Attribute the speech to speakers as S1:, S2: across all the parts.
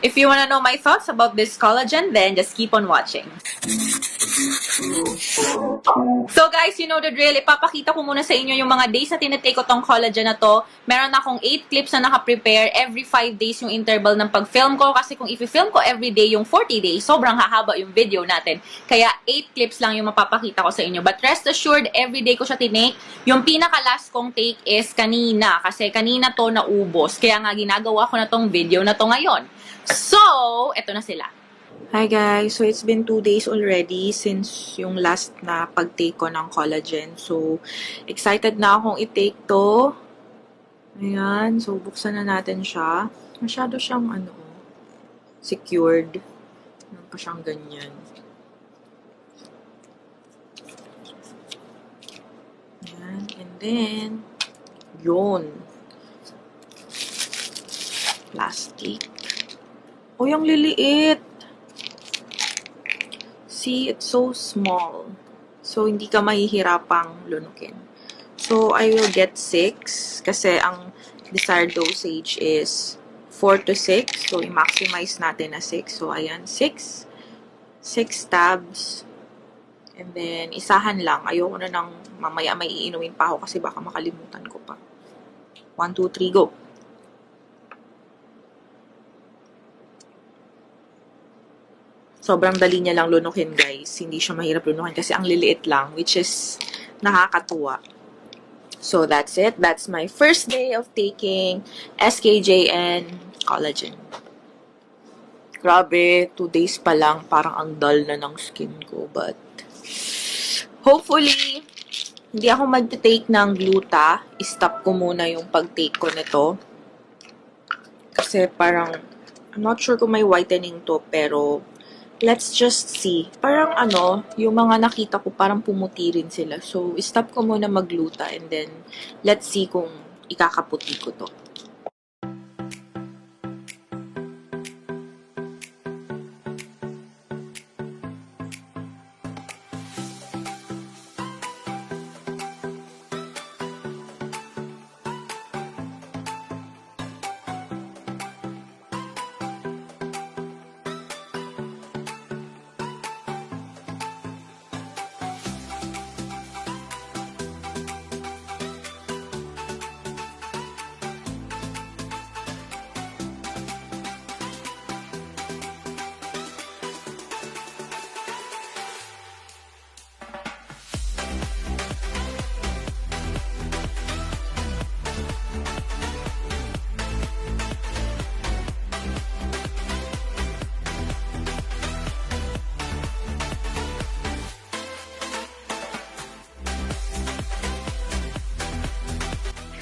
S1: If you wanna know my thoughts about this collagen, then just keep on watching. So guys, you know the drill. Ipapakita ko muna sa inyo yung mga days na tinitake ko tong collagen na to. Meron akong 8 clips na naka-prepare. Every 5 days yung interval ng pag-film ko. Kasi kung i-film ko every day yung 40 days, sobrang hahaba yung video natin. Kaya 8 clips lang yung mapapakita ko sa inyo. But rest assured, every day ko siya tinake. Yung pinaka-last kong take is kanina. Kasi kanina to naubos. Kaya nga ginagawa ko na tong video na to ngayon. So, eto na sila. Hi guys! So, it's been 2 days already since yung last na pag-take ko ng collagen. So, excited na akong i-take to. Ayan. So, buksan na natin siya. Masyado siyang, secured. Ano pa siyang ganyan. Ayan. And then, yun. Plastic. Oh, yung liliit. See, it's so small. So, hindi ka mahihirapang lunukin. So, I will get 6 kasi ang desired dosage is 4 to 6. So, i-maximize natin na 6. So, ayan, 6. 6 tabs. And then, isahan lang. Ayoko na nang mamaya may iinumin pa ako kasi baka makalimutan ko pa. 1, 2, 3, go! Sobrang dali niya lang lunukin, guys. Hindi siya mahirap lunukin kasi ang liliit lang, which is nakakatuwa. So, that's it. That's my first day of taking SKJN collagen. Grabe, 2 days pa lang. Parang ang dull na ng skin ko. But, hopefully, hindi ako mag-take ng gluta. I-stop ko muna yung pag-take ko nito. Kasi parang, I'm not sure kung may whitening to, pero let's just see. Parang yung mga nakita ko parang pumuti rin sila. So, stop ko muna magluta and then let's see kung ikakaputi ko to.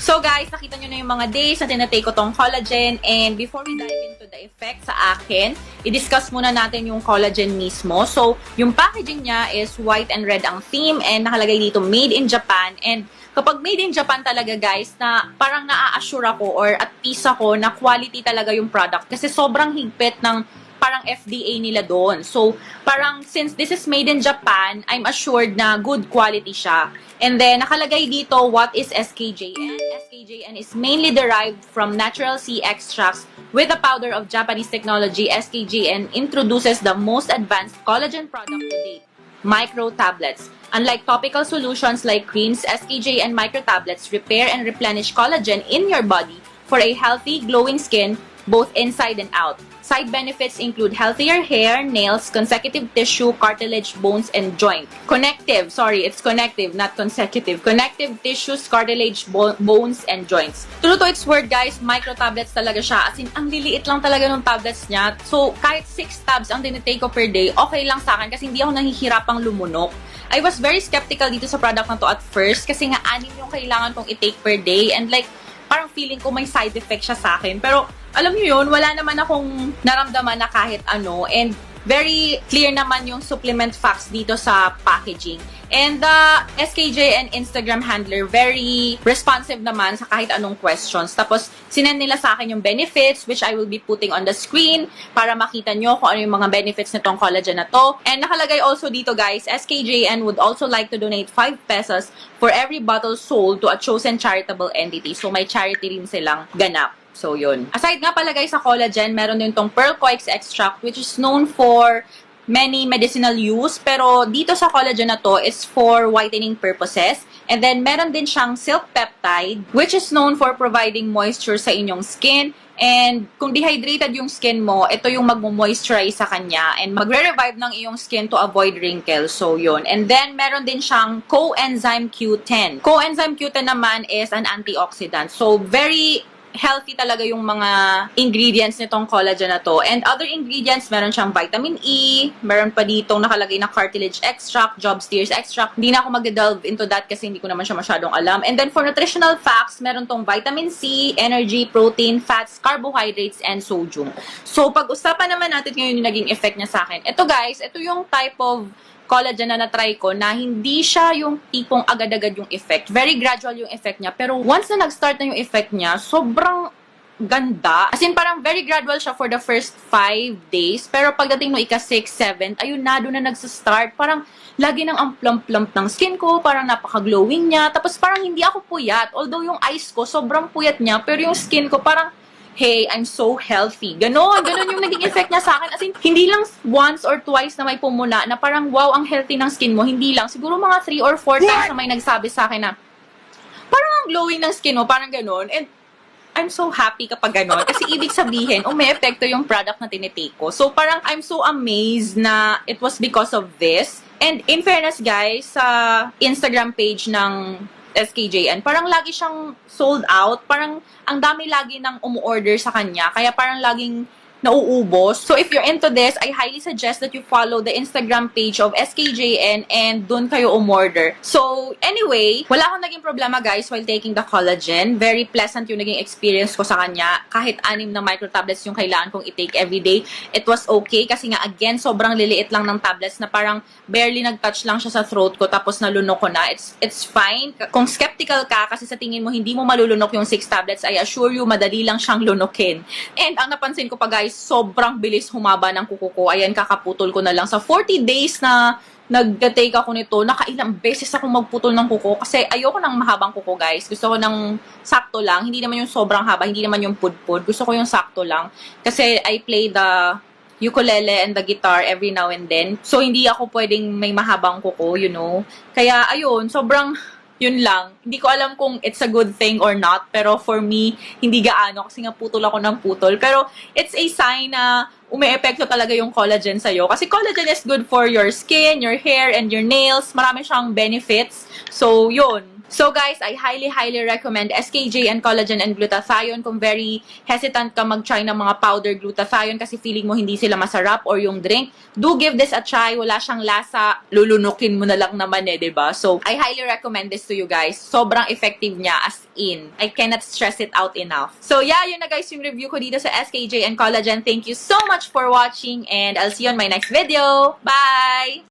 S1: So guys, nakita nyo na yung mga days na tinatake ko tong collagen. And before we dive into the effect sa akin, i-discuss muna natin yung collagen mismo. So, yung packaging niya is white and red ang theme and nakalagay dito Made in Japan. And kapag Made in Japan talaga guys, na parang naa-assure ako or at peace ako na quality talaga yung product. Kasi sobrang higpit ng parang FDA nila doon. So, parang since this is made in Japan, I'm assured na good quality siya. And then, nakalagay dito, what is SKJN? SKJN is mainly derived from natural sea extracts with a powder of Japanese technology. SKJN introduces the most advanced collagen product to date, micro tablets. Unlike topical solutions like creams, SKJN micro tablets repair and replenish collagen in your body for a healthy, glowing skin, both inside and out. Side benefits include healthier hair, nails, consecutive tissue, cartilage, bones, and joint. Connective, sorry, it's connective, not consecutive. Connective tissues, cartilage, bones, and joints. True to its word, guys, micro tablets talaga siya. As in, ang liliit lang talaga ng tablets niya. So, kahit 6 tabs ang tinitake ko per day, okay lang sa akin kasi hindi ako nahihirapang lumunok. I was very skeptical dito sa product na to at first kasi nga 6 yung kailangan kong i-take per day and like, parang feeling ko may side effect siya sa akin. Pero, alam niyo yun, wala naman akong naramdaman na kahit ano. And very clear naman yung supplement facts dito sa packaging. And the SKJ and Instagram handler, very responsive naman sa kahit anong questions. Tapos, sinend nila sa akin yung benefits, which I will be putting on the screen para makita nyo kung ano yung mga benefits nitong collagen na to. And nakalagay also dito, guys, SKJN would also like to donate 5 pesos for every bottle sold to a chosen charitable entity. So, may charity rin silang ganap. So, yun. Aside nga pala guys sa collagen, meron din tong Pearl Coix extract which is known for many medicinal use. Pero dito sa collagen na to is for whitening purposes. And then, meron din siyang silk peptide which is known for providing moisture sa inyong skin. And kung dehydrated yung skin mo, ito yung mag-moisturize sa kanya and magre-revive ng iyong skin to avoid wrinkles. So, yun. And then, meron din siyang coenzyme Q10. Coenzyme Q10 naman is an antioxidant. So, very healthy talaga yung mga ingredients nitong collagen na to. And other ingredients, meron siyang vitamin E, meron pa ditong nakalagay na cartilage extract, job steers extract. Hindi na ako mag-delve into that kasi hindi ko naman siya masyadong alam. And then for nutritional facts, meron tong vitamin C, energy, protein, fats, carbohydrates, and sodium. So pag-usapan naman natin ngayon yung naging effect niya sa akin. Ito guys, ito yung type of collagen na na-try ko na hindi siya yung tipong agad-agad yung effect. Very gradual yung effect niya. Pero once na nag-start na yung effect niya, sobrang ganda. As in, parang very gradual siya for the first 5 days. Pero pagdating no ika-6, 7, ayun na, doon na nagsa-start. Parang lagi nang ang plump-plump ng skin ko. Parang napaka-glowing niya. Tapos parang hindi ako puyat. Although yung eyes ko, sobrang puyat niya. Pero yung skin ko, parang hey, I'm so healthy. Ganon yung naging effect niya sa akin. As in, hindi lang once or twice na may pumuna na parang, wow, ang healthy ng skin mo. Hindi lang. Siguro mga 3 or 4 times na may nagsabi sa akin na, parang ang glowing ng skin mo, parang ganon. And I'm so happy kapag ganon. Kasi ibig sabihin, may epekto yung product na tinitake ko. So parang I'm so amazed na it was because of this. And in fairness guys, sa Instagram page ng SKJN, parang lagi siyang sold out. Parang ang dami lagi nang umu-order sa kanya. Kaya parang laging nauubos. So if you're into this, I highly suggest that you follow the Instagram page of SKJN and dun kayo umorder. So anyway, wala akong naging problema guys while taking the collagen. Very pleasant yung naging experience ko sa kanya. Kahit 6 na micro tablets yung kailangan kong i-take everyday, it was okay kasi nga again, sobrang liliit lang ng tablets na parang barely nag-touch lang siya sa throat ko tapos nalunok ko na. It's fine. Kung skeptical ka kasi sa tingin mo hindi mo malulunok yung 6 tablets, I assure you, madali lang siyang lunukin. And ang napansin ko pa guys, sobrang bilis humaba ng kuko ko. Ayan, kakaputol ko na lang. Sa 40 days na nag-take ako nito, nakailang beses ako magputol ng kuko kasi ayoko ng mahabang kuko guys. Gusto ko ng sakto lang. Hindi naman yung sobrang haba, hindi naman yung pudpud. Gusto ko yung sakto lang. Kasi I play the ukulele and the guitar every now and then. So, hindi ako pwedeng may mahabang kuko, you know. Kaya, ayun, sobrang yun lang. Hindi ko alam kung it's a good thing or not. Pero for me, hindi gaano. Kasi nga putol ako ng putol. Pero it's a sign na umi-epekto talaga yung collagen sa'yo. Kasi collagen is good for your skin, your hair, and your nails. Marami siyang benefits. So, yun. So guys, I highly recommend SKJ and Collagen and Glutathione kung very hesitant ka mag-try ng mga powder glutathione kasi feeling mo hindi sila masarap or yung drink. Do give this a try. Wala siyang lasa. Lulunukin mo na lang naman diba? So, I highly recommend this to you guys. Sobrang effective niya as in. I cannot stress it out enough. So yeah, yun na guys yung review ko dito sa SKJ and Collagen. Thank you so much for watching and I'll see you on my next video. Bye!